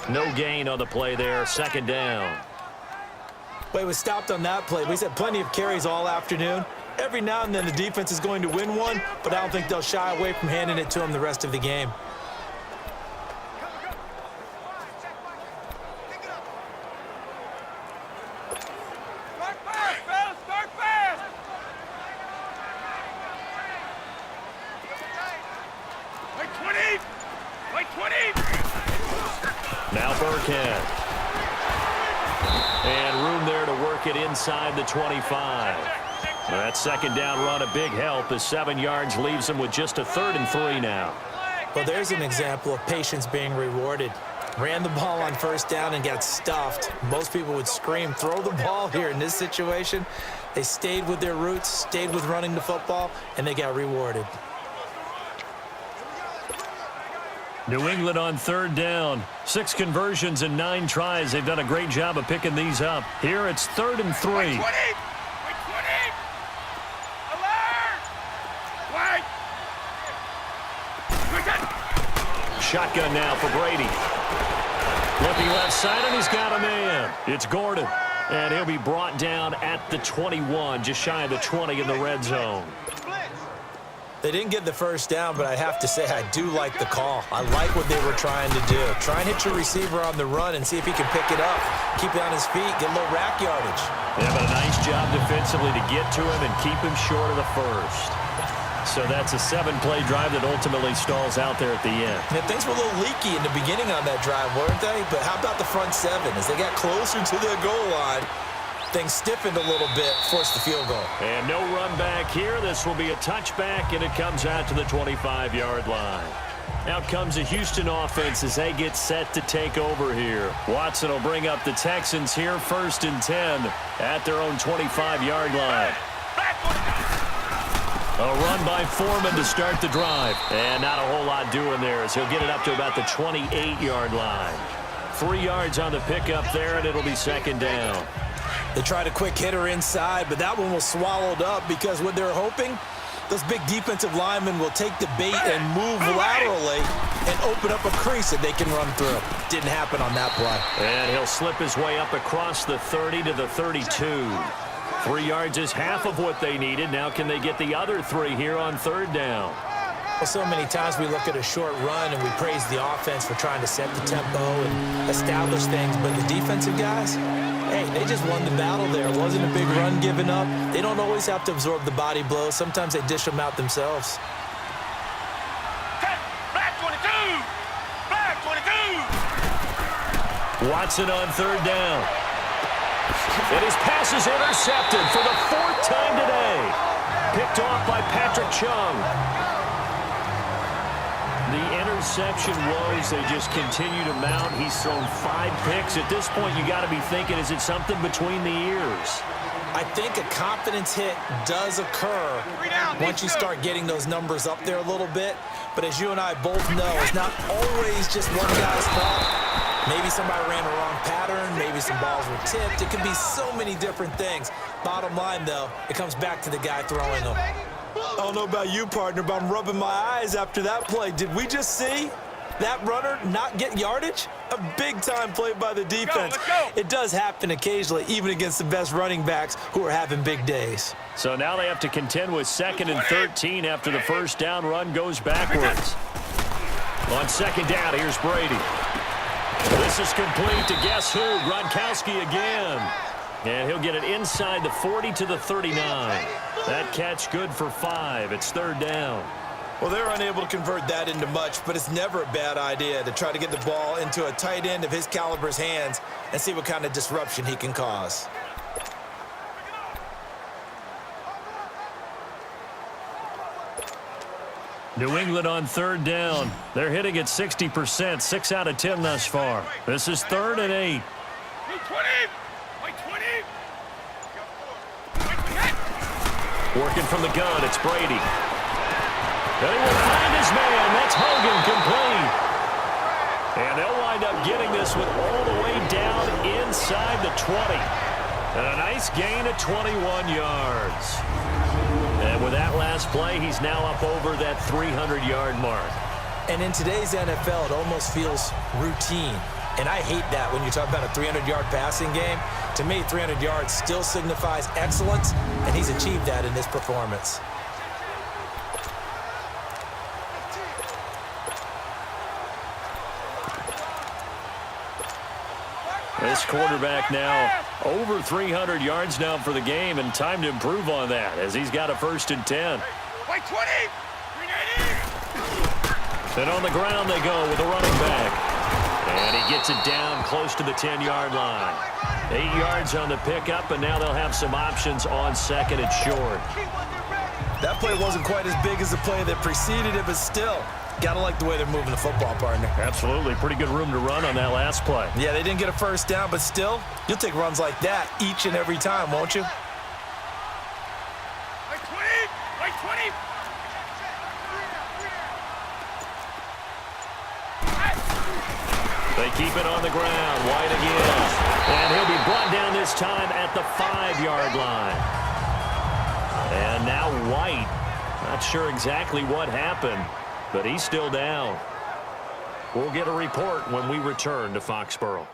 No gain on the play there, second down. Well, he was stopped on that play, but he's had plenty of carries all afternoon. Every now and then the defense is going to win one, but I don't think they'll shy away from handing it to him the rest of the game. Now Burkhead. And room there to work it inside the 25. That second down run a big help as 7 yards leaves him with just a 3rd and 3 now. Well, there's an example of patience being rewarded. Ran the ball on first down and got stuffed. Most people would scream, throw the ball here. In this situation, they stayed with their roots, stayed with running the football, and they got rewarded. New England on 3rd down. 6 conversions and 9 tries. They've done a great job of picking these up. Here it's 3rd and 3. Shotgun now for Brady. Looking left side, and he's got a man. It's Gordon. And he'll be brought down at the 21, just shy of the 20 in the red zone. They didn't get the first down, but I have to say I do like the call. I like what they were trying to do. Try and hit your receiver on the run and see if he can pick it up. Keep it on his feet, get a little rack yardage. Yeah, but a nice job defensively to get to him and keep him short of the first. So that's a 7-play drive that ultimately stalls out there at the end. Yeah, things were a little leaky in the beginning on that drive, weren't they? But how about the front 7? As they got closer to the goal line, things stiffened a little bit, forced the field goal. And no run back here. This will be a touchback, and it comes out to the 25-yard line. Out comes the Houston offense as they get set to take over here. Watson will bring up the Texans here, 1st and 10 at their own 25-yard line. A run by Foreman to start the drive. And not a whole lot doing there as he'll get it up to about the 28-yard line. 3 yards on the pickup there, and it'll be 2nd down. They tried a quick hitter inside, but that one was swallowed up because what they're hoping, those big defensive linemen will take the bait and move laterally and open up a crease that they can run through. Didn't happen on that play. And he'll slip his way up across the 30 to the 32. 3 yards is half of what they needed. Now can they get the other 3 here on 3rd down? Well, so many times we look at a short run and we praise the offense for trying to set the tempo and establish things, but the defensive guys, hey, they just won the battle there. It wasn't a big run given up. They don't always have to absorb the body blows. Sometimes they dish them out themselves. Black 22! Black 22! Watson on 3rd down. And his pass is intercepted for the 4th time today. Picked off by Patrick Chung. The interception woes, they just continue to mount. He's thrown 5 picks. At this point, you got to be thinking, is it something between the ears? I think a confidence hit does occur once you start getting those numbers up there a little bit. But as you and I both know, it's not always just one guy's fault. Maybe somebody ran a wrong pattern. Maybe some balls were tipped. It could be so many different things. Bottom line, though, it comes back to the guy throwing them. I don't know about you, partner, but I'm rubbing my eyes after that play. Did we just see that runner not get yardage? A big-time play by the defense. Let's go. It does happen occasionally, even against the best running backs who are having big days. So now they have to contend with 2nd and 13 after the first down run goes backwards. On 2nd down, here's Brady. This is complete to guess who? Gronkowski again. And he'll get it inside the 40 to the 39. That catch good for 5. It's 3rd down. Well, they're unable to convert that into much, but it's never a bad idea to try to get the ball into a tight end of his caliber's hands and see what kind of disruption he can cause. New England on 3rd down. They're hitting at 60%, 6 out of 10 thus far. This is 3rd and 8. Working from the gun, it's Brady. And he will find his man. That's Hogan, complete. And they'll wind up getting this one all the way down inside the 20. And a nice gain of 21 yards. And with that last play, he's now up over that 300-yard mark. And in today's NFL, it almost feels routine. And I hate that when you talk about a 300-yard passing game. To me, 300 yards still signifies excellence, and he's achieved that in this performance. This quarterback now over 300 yards now for the game, and time to improve on that as he's got a 1st and 10. Wait, 20. 390. And on the ground they go with a running back. And he gets it down close to the 10-yard line. 8 yards on the pickup, and now they'll have some options on 2nd and short. That play wasn't quite as big as the play that preceded it, but still, got to like the way they're moving the football, partner. Absolutely. Pretty good room to run on that last play. Yeah, they didn't get a 1st down, but still, you'll take runs like that each and every time, won't you? Wait, 20. Wait, 20. They keep it on the ground. White again. And he'll be brought down this time at the 5-yard line. And now White. Not sure exactly what happened, but he's still down. We'll get a report when we return to Foxborough.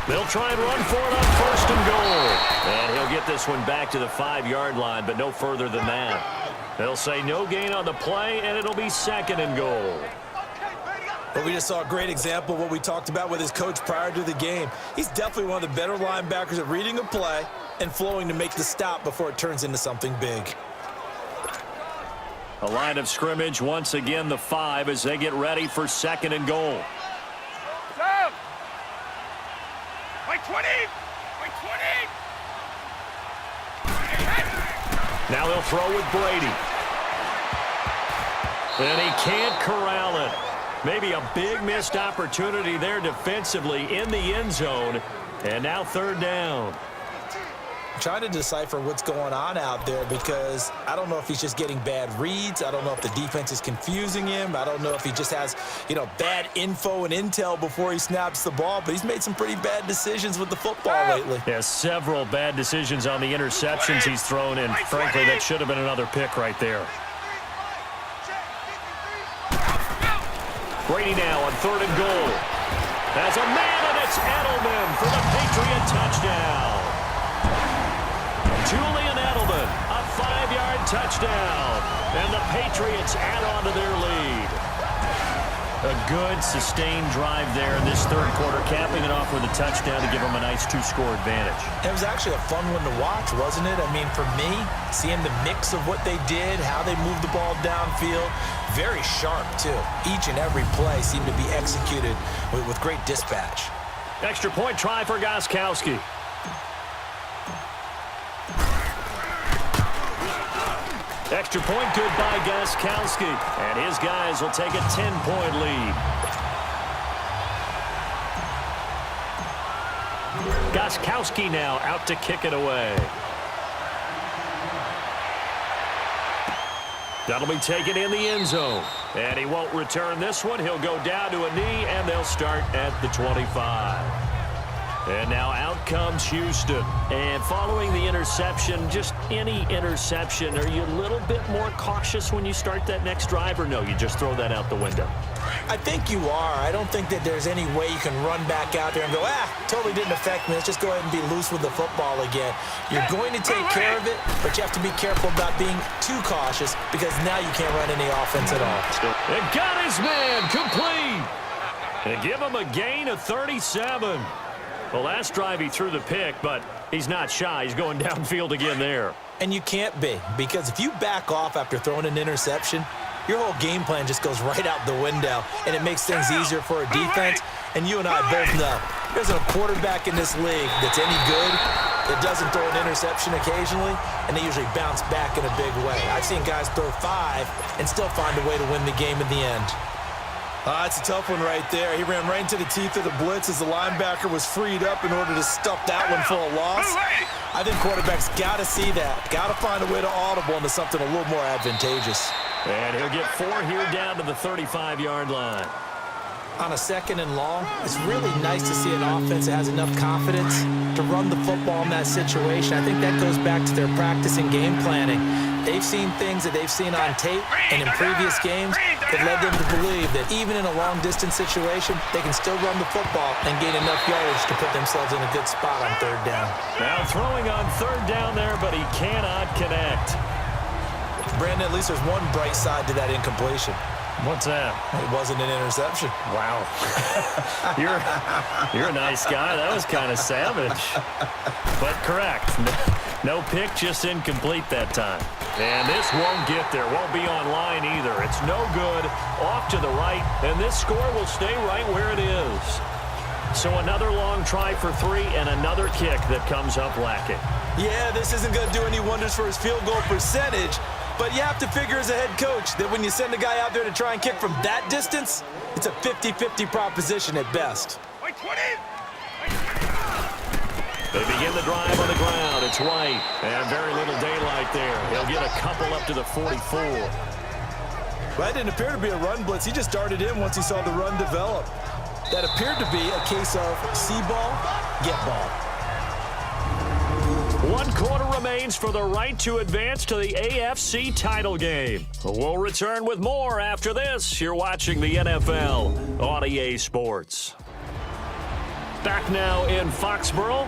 They'll try and run for it on 1st and goal. And he'll get this one back to the 5-yard line, but no further than that. They'll say no gain on the play, and it'll be 2nd and goal. But we just saw a great example of what we talked about with his coach prior to the game. He's definitely one of the better linebackers at reading a play and flowing to make the stop before it turns into something big. A line of scrimmage, once again the 5 as they get ready for 2nd and goal. Wait, 20. Wait, 20. Now they'll throw with Brady. And he can't corral it. Maybe a big missed opportunity there defensively in the end zone. And now 3rd down. Trying to decipher what's going on out there because I don't know if he's just getting bad reads. I don't know if the defense is confusing him. I don't know if he just has, bad info and intel before he snaps the ball. But he's made some pretty bad decisions with the football lately. Yeah, several bad decisions on the interceptions he's thrown in. Frankly, that should have been another pick right there. Brady now on 3rd and goal. As a man, and it's Edelman for the Patriot touchdown. Julian Edelman, a 5-yard touchdown. And the Patriots add on to their lead. A good, sustained drive there in this 3rd quarter, capping it off with a touchdown to give them a nice 2-score advantage. It was actually a fun one to watch, wasn't it? I mean, for me, seeing the mix of what they did, how they moved the ball downfield, very sharp, too. Each and every play seemed to be executed with great dispatch. Extra point try for Gostkowski. Extra point good by Gostkowski. And his guys will take a 10-point lead. Gostkowski now out to kick it away. That'll be taken in the end zone. And he won't return this one. He'll go down to a knee, and they'll start at the 25. And now out comes Houston. And following the interception, just any interception, are you a little bit more cautious when you start that next drive, or no, you just throw that out the window? I think you are. I don't think that there's any way you can run back out there and go, totally didn't affect me. Let's just go ahead and be loose with the football again. You're going to take care of it, but you have to be careful about being too cautious because now you can't run any offense at all. And got his man complete. And give him a gain of 37. The last drive he threw the pick, but he's not shy. He's going downfield again there. And you can't be, because if you back off after throwing an interception, your whole game plan just goes right out the window, and it makes things easier for a defense. And you and I both know there's a quarterback in this league that's any good, that doesn't throw an interception occasionally, and they usually bounce back in a big way. I've seen guys throw 5 and still find a way to win the game in the end. That's a tough one right there. He ran right into the teeth of the blitz as the linebacker was freed up in order to stuff that one for a loss. I think quarterbacks got to see that. Got to find a way to audible into something a little more advantageous. And he'll get 4 here down to the 35-yard line. On a 2nd and long, it's really nice to see an offense that has enough confidence to run the football in that situation. I think that goes back to their practice and game planning. They've seen things that they've seen on tape and in previous games that led them to believe that even in a long-distance situation, they can still run the football and gain enough yardage to put themselves in a good spot on 3rd down. Now throwing on 3rd down there, but he cannot connect. Brandon, at least there's one bright side to that incompletion. What's that? It wasn't an interception. Wow. You're a nice guy. That was kind of savage. But correct. No pick, just incomplete that time. And this won't get there. Won't be online either. It's no good. Off to the right. And this score will stay right where it is. So another long try for 3 and another kick that comes up lacking. Yeah, this isn't going to do any wonders for his field goal percentage. But you have to figure as a head coach that when you send a guy out there to try and kick from that distance, it's a 50-50 proposition at best. They begin the drive on the ground. It's White. And very little daylight there. He'll get a couple up to the 44. Well, that didn't appear to be a run blitz. He just darted in once he saw the run develop. That appeared to be a case of see ball, get ball. 1 quarter remains for the right to advance to the AFC title game. We'll return with more after this. You're watching the NFL on EA Sports. Back now in Foxborough.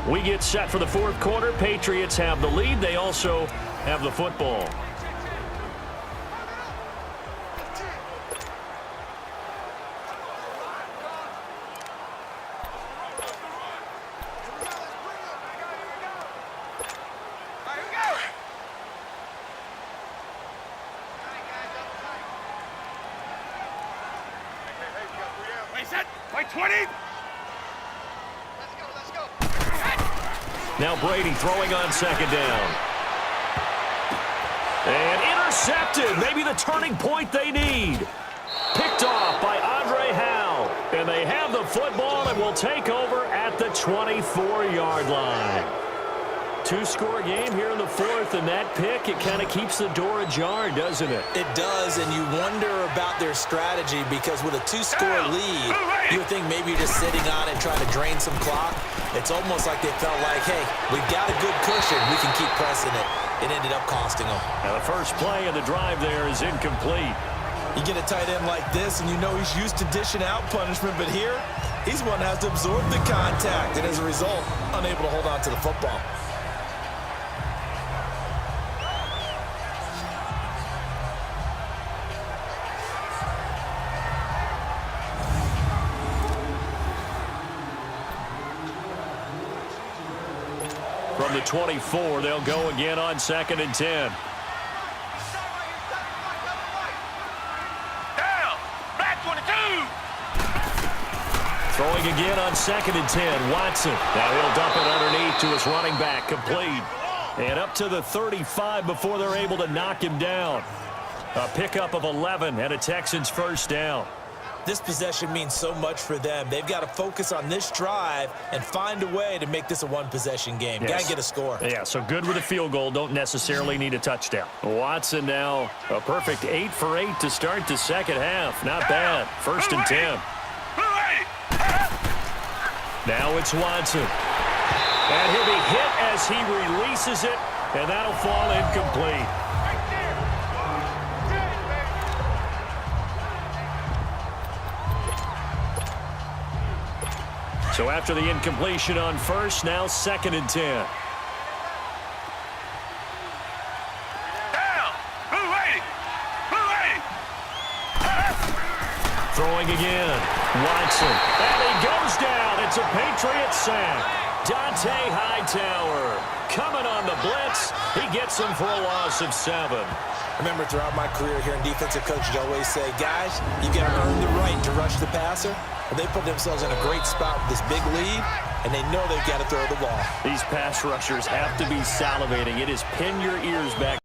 We get set for the 4th quarter. Patriots have the lead. They also have the football. Now Brady throwing on 2nd down. And intercepted. Maybe the turning point they need. Picked off by Andre Howe. And they have the football and will take over at the 24-yard line. 2-score game here in the 4th, and that pick, it kind of keeps the door ajar, doesn't it? It does, and you wonder about their strategy because with a 2-score lead, you would think maybe you're just sitting on it trying to drain some clock. It's almost like they felt like, hey, we've got a good cushion. We can keep pressing it. It ended up costing them. Now the first play of the drive there is incomplete. You get a tight end like this, and you know he's used to dishing out punishment, but here, he's one that has to absorb the contact, and as a result, unable to hold on to the football. From the 24, they'll go again on 2nd and 10. Down. Back 22. Throwing again on 2nd and 10. Watson. Now he'll dump it underneath to his running back. Complete. And up to the 35 before they're able to knock him down. A pickup of 11 and a Texans first down. This possession means so much for them. They've got to focus on this drive and find a way to make this a one-possession game. Yes. Got to get a score. Yeah, so good with a field goal. Don't necessarily need a touchdown. Watson now a perfect 8 for 8 to start the 2nd half. Not bad. 1st and 10. Now it's Watson. And he'll be hit as he releases it, and that'll fall incomplete. So after the incompletion on 1st, now 2nd and 10. Down. Throwing again. Watson. And he goes down. It's a Patriot sack. Dante Hightower coming on the blitz. He gets him for a loss of 7. Remember, throughout my career here in defensive coaches, always say, guys, you got to earn the right to rush the passer. But they put themselves in a great spot with this big lead, and they know they've got to throw the ball. These pass rushers have to be salivating. It is pin your ears back.